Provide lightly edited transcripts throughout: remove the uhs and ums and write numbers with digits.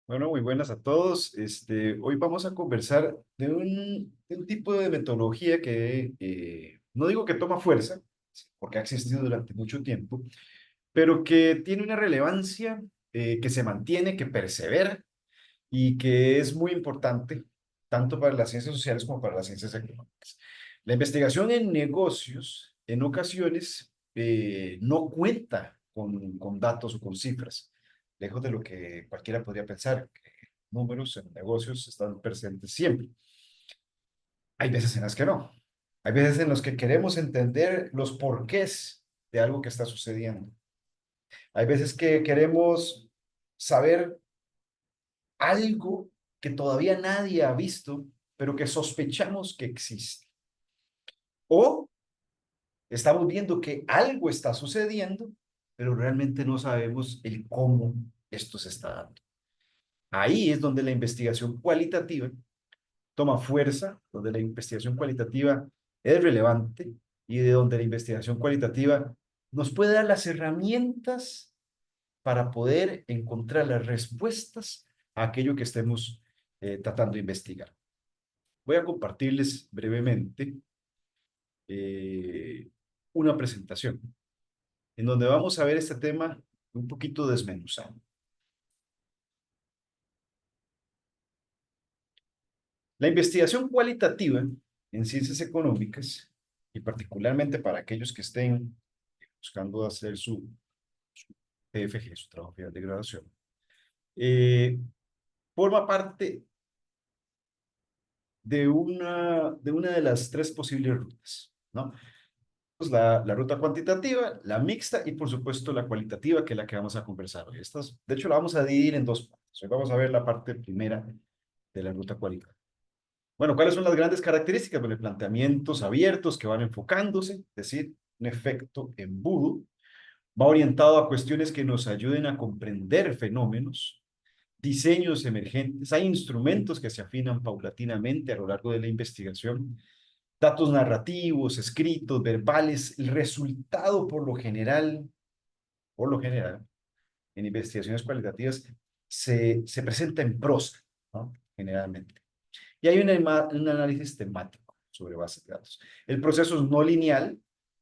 Bueno, muy buenas a todos. Hoy vamos a conversar de un tipo de metodología que no digo que toma fuerza, porque ha existido durante mucho tiempo, pero que tiene una relevancia que se mantiene, que persevera y que es muy importante tanto para las ciencias sociales como para las ciencias económicas. La investigación en negocios en ocasiones no cuenta con datos o con cifras, lejos de lo que cualquiera podría pensar, que números en negocios están presentes siempre. Hay veces en las que no. Hay veces en las que queremos entender los porqués de algo que está sucediendo. Hay veces que queremos saber algo que todavía nadie ha visto, pero que sospechamos que existe. O estamos viendo que algo está sucediendo, pero realmente no sabemos el cómo esto se está dando. Ahí es donde la investigación cualitativa toma fuerza, donde la investigación cualitativa es relevante y de donde la investigación cualitativa nos puede dar las herramientas para poder encontrar las respuestas a aquello que estemos tratando de investigar. Voy a compartirles brevemente eh, una presentación en donde vamos a ver este tema un poquito desmenuzado. La investigación cualitativa en ciencias económicas, y particularmente para aquellos que estén buscando hacer su TFG, su trabajo final de graduación, eh, forma parte de una de las tres posibles rutas, ¿no? La ruta cuantitativa, la mixta y por supuesto la cualitativa, que es la que vamos a conversar hoy. Estas, de hecho, la vamos a dividir en dos partes. Hoy vamos a ver la parte primera de la ruta cualitativa. Bueno, ¿cuáles son las grandes características? Bueno, planteamientos abiertos que van enfocándose, es decir, un efecto embudo, va orientado a cuestiones que nos ayuden a comprender fenómenos, diseños emergentes, hay instrumentos que se afinan paulatinamente a lo largo de la investigación, datos narrativos, escritos, verbales, el resultado por lo general, en investigaciones cualitativas se presenta en prosa, ¿no? Generalmente. Y hay un análisis temático sobre bases de datos. El proceso es no lineal,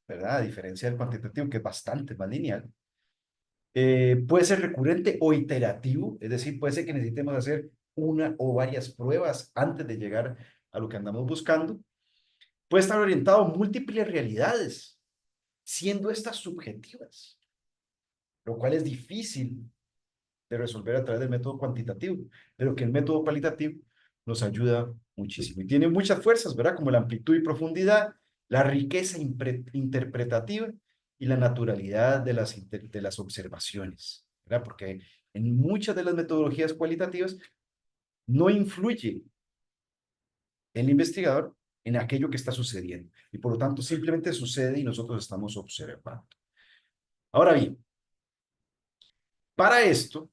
¿verdad? A diferencia del cuantitativo, que es bastante más lineal. Puede ser recurrente o iterativo, es decir, puede ser que necesitemos hacer una o varias pruebas antes de llegar a lo que andamos buscando. Puede estar orientado a múltiples realidades, siendo estas subjetivas, lo cual es difícil de resolver a través del método cuantitativo, pero que el método cualitativo nos ayuda muchísimo. Y tiene muchas fuerzas, ¿verdad? Como la amplitud y profundidad, la riqueza interpretativa y la naturalidad de las observaciones, ¿verdad? Porque en muchas de las metodologías cualitativas no influye el investigador en aquello que está sucediendo y por lo tanto simplemente sucede y nosotros estamos observando. Ahora bien, para esto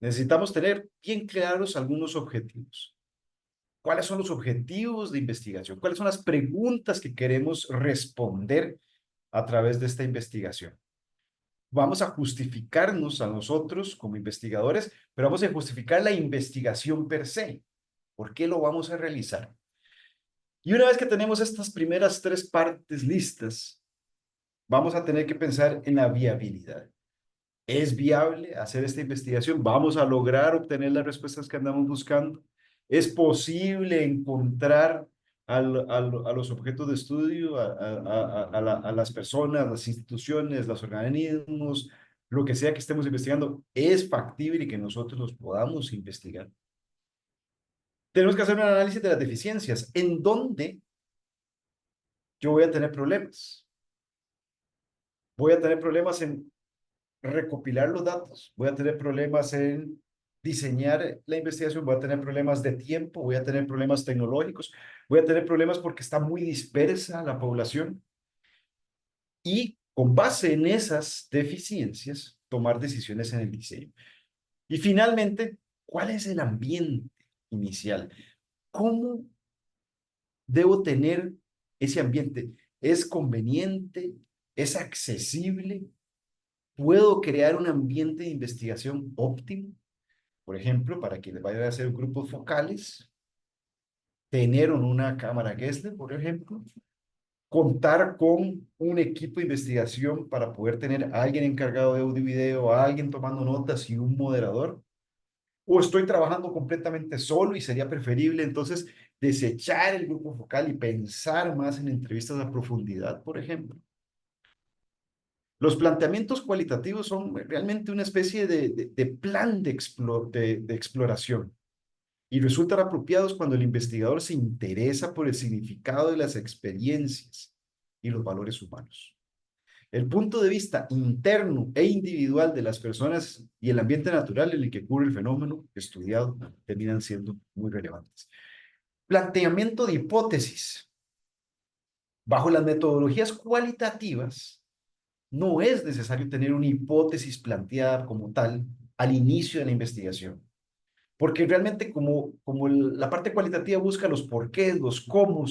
necesitamos tener bien claros algunos objetivos. ¿Cuáles son los objetivos de investigación? ¿Cuáles son las preguntas que queremos responder a través de esta investigación? Vamos a justificarnos a nosotros como investigadores, pero vamos a justificar la investigación per se. ¿Por qué lo vamos a realizar? Y una vez que tenemos estas primeras tres partes listas, vamos a tener que pensar en la viabilidad. ¿Es viable hacer esta investigación? ¿Vamos a lograr obtener las respuestas que andamos buscando? ¿Es posible encontrar a los objetos de estudio, a las personas, las instituciones, los organismos, lo que sea que estemos investigando? ¿Es factible que nosotros los podamos investigar? Tenemos que hacer un análisis de las deficiencias. ¿En dónde yo voy a tener problemas? Voy a tener problemas en recopilar los datos, voy a tener problemas en diseñar la investigación, voy a tener problemas de tiempo, voy a tener problemas tecnológicos, voy a tener problemas porque está muy dispersa la población y con base en esas deficiencias, tomar decisiones en el diseño. Y finalmente, ¿cuál es el ambiente inicial? ¿Cómo debo tener ese ambiente? ¿Es conveniente? ¿Es accesible? ¿Puedo crear un ambiente de investigación óptimo? por ejemplo, para quienes vayan a hacer grupos focales, tener una cámara Gessler, por ejemplo, contar con un equipo de investigación para poder tener a alguien encargado de audio y video, a alguien tomando notas y un moderador, o estoy trabajando completamente solo y sería preferible entonces desechar el grupo focal y pensar más en entrevistas a profundidad, por ejemplo. Los planteamientos cualitativos son realmente una especie de plan de exploración y resultan apropiados cuando el investigador se interesa por el significado de las experiencias y los valores humanos. El punto de vista interno e individual de las personas y el ambiente natural en el que ocurre el fenómeno estudiado terminan siendo muy relevantes. Planteamiento de hipótesis. Bajo las metodologías cualitativas, no es necesario tener una hipótesis planteada como tal al inicio de la investigación, porque realmente como la parte cualitativa busca los porqués, los cómo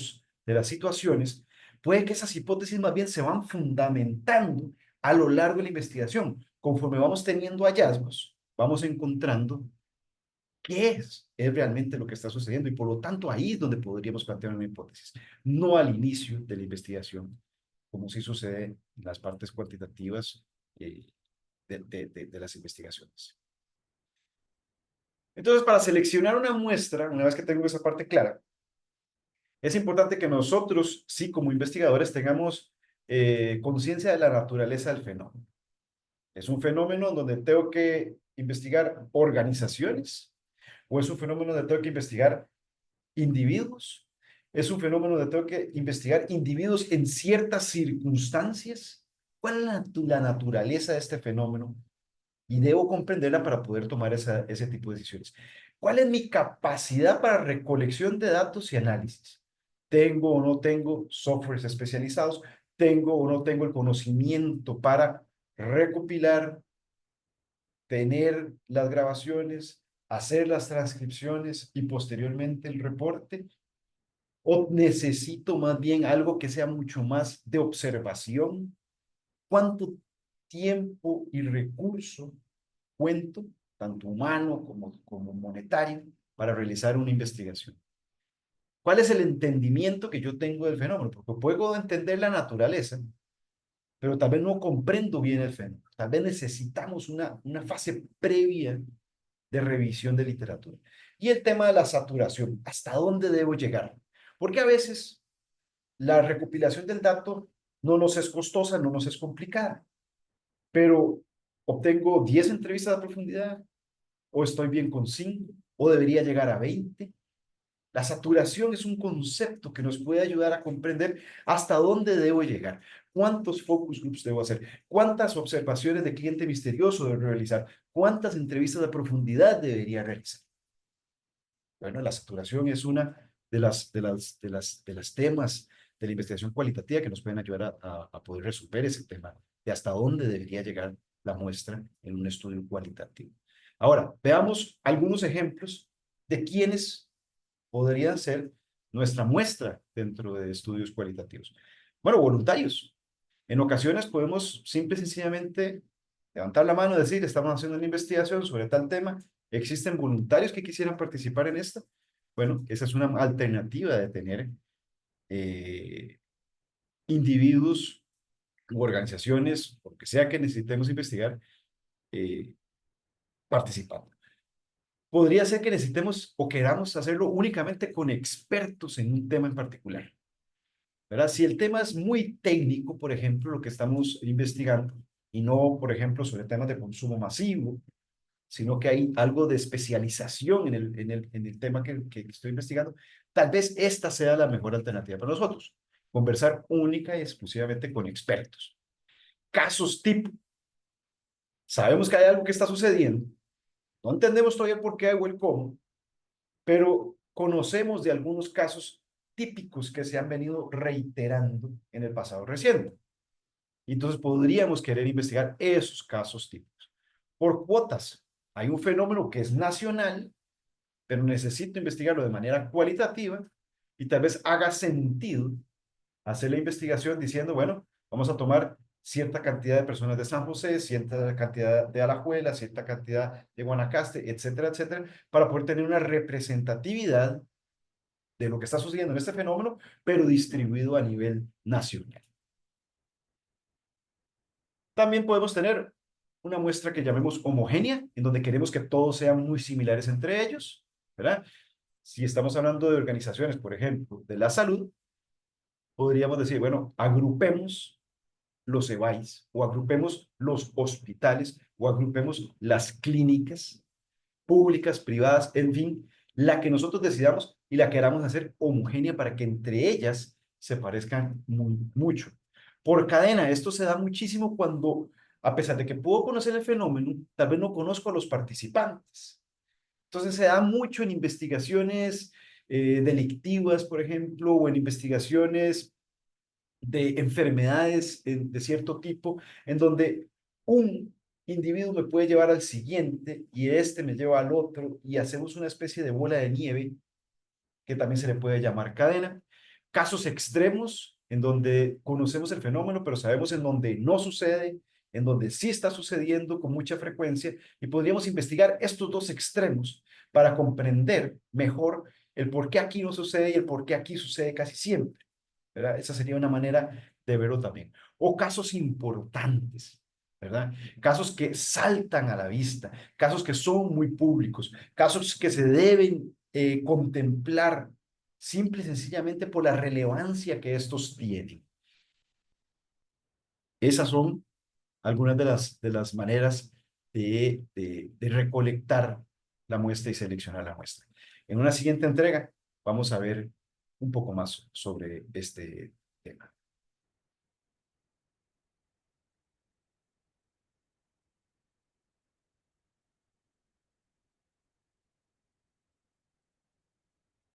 de las situaciones, puede que esas hipótesis más bien se van fundamentando a lo largo de la investigación. Conforme vamos teniendo hallazgos, vamos encontrando qué es realmente lo que está sucediendo y por lo tanto ahí es donde podríamos plantear una hipótesis, no al inicio de la investigación, como sí sucede en las partes cuantitativas eh, de las investigaciones. Entonces, para seleccionar una muestra, una vez que tengo esa parte clara, es importante que nosotros, sí, como investigadores, tengamos conciencia de la naturaleza del fenómeno. ¿Es un fenómeno donde tengo que investigar organizaciones? ¿O es un fenómeno donde tengo que investigar individuos? ¿Es un fenómeno donde tengo que investigar individuos en ciertas circunstancias? ¿Cuál es la naturaleza de este fenómeno? Y debo comprenderla para poder tomar ese tipo de decisiones. ¿Cuál es mi capacidad para recolección de datos y análisis? ¿Tengo o no tengo softwares especializados? ¿Tengo o no tengo el conocimiento para recopilar, tener las grabaciones, hacer las transcripciones y posteriormente el reporte? ¿O necesito más bien algo que sea mucho más de observación? ¿Cuánto tiempo y recurso cuento, tanto humano como monetario, para realizar una investigación? ¿Cuál es el entendimiento que yo tengo del fenómeno? Porque puedo entender la naturaleza, pero tal vez no comprendo bien el fenómeno. Tal vez necesitamos una fase previa de revisión de literatura. Y el tema de la saturación, ¿hasta dónde debo llegar? Porque a veces la recopilación del dato no nos es costosa, no nos es complicada, pero obtengo 10 entrevistas a profundidad, o estoy bien con 5, o debería llegar a 20. La saturación es un concepto que nos puede ayudar a comprender hasta dónde debo llegar, cuántos focus groups debo hacer, cuántas observaciones de cliente misterioso debo realizar, cuántas entrevistas de profundidad debería realizar. Bueno, la saturación es una de las temas de la investigación cualitativa que nos pueden ayudar a poder resolver ese tema de hasta dónde debería llegar la muestra en un estudio cualitativo. Ahora, veamos algunos ejemplos de quiénes podrían ser nuestra muestra dentro de estudios cualitativos. Bueno, voluntarios. En ocasiones podemos simple y sencillamente levantar la mano y decir, estamos haciendo una investigación sobre tal tema, ¿existen voluntarios que quisieran participar en esto? Bueno, esa es una alternativa de tener eh, individuos u organizaciones, o que sea que necesitemos investigar, eh, participando. Podría ser que necesitemos o queramos hacerlo únicamente con expertos en un tema en particular, ¿verdad? Si el tema es muy técnico, por ejemplo, lo que estamos investigando, y no, por ejemplo, sobre temas de consumo masivo, sino que hay algo de especialización en el tema que estoy investigando, tal vez esta sea la mejor alternativa para nosotros. Conversar única y exclusivamente con expertos. Casos tipo. Sabemos que hay algo que está sucediendo. No entendemos todavía por qué o el cómo, pero conocemos de algunos casos típicos que se han venido reiterando en el pasado reciente. Y entonces podríamos querer investigar esos casos típicos. Por cuotas, hay un fenómeno que es nacional, pero necesito investigarlo de manera cualitativa y tal vez haga sentido hacer la investigación diciendo, bueno, vamos a tomar cierta cantidad de personas de San José, cierta cantidad de Alajuela, cierta cantidad de Guanacaste, etcétera, etcétera, para poder tener una representatividad de lo que está sucediendo en este fenómeno, pero distribuido a nivel nacional. También podemos tener una muestra que llamemos homogénea, en donde queremos que todos sean muy similares entre ellos, ¿verdad? Si estamos hablando de organizaciones, por ejemplo, de la salud, podríamos decir, bueno, agrupemos los EBAIS, o agrupemos los hospitales, o agrupemos las clínicas públicas, privadas, en fin, la que nosotros decidamos y la queramos hacer homogénea para que entre ellas se parezcan mucho. Por cadena, esto se da muchísimo cuando, a pesar de que puedo conocer el fenómeno, tal vez no conozco a los participantes. Entonces se da mucho en investigaciones delictivas, por ejemplo, o en investigaciones de enfermedades de cierto tipo, en donde un individuo me puede llevar al siguiente y este me lleva al otro y hacemos una especie de bola de nieve que también se le puede llamar cadena. Casos extremos en donde conocemos el fenómeno, pero sabemos en donde no sucede, en donde sí está sucediendo con mucha frecuencia y podríamos investigar estos dos extremos para comprender mejor el por qué aquí no sucede y el por qué aquí sucede casi siempre. ¿Verdad? Esa sería una manera de verlo también. O casos importantes, ¿verdad? Casos que saltan a la vista, casos que son muy públicos, casos que se deben contemplar simple y sencillamente por la relevancia que estos tienen. Esas son algunas de las maneras de recolectar la muestra y seleccionar la muestra. En una siguiente entrega vamos a ver un poco más sobre este tema.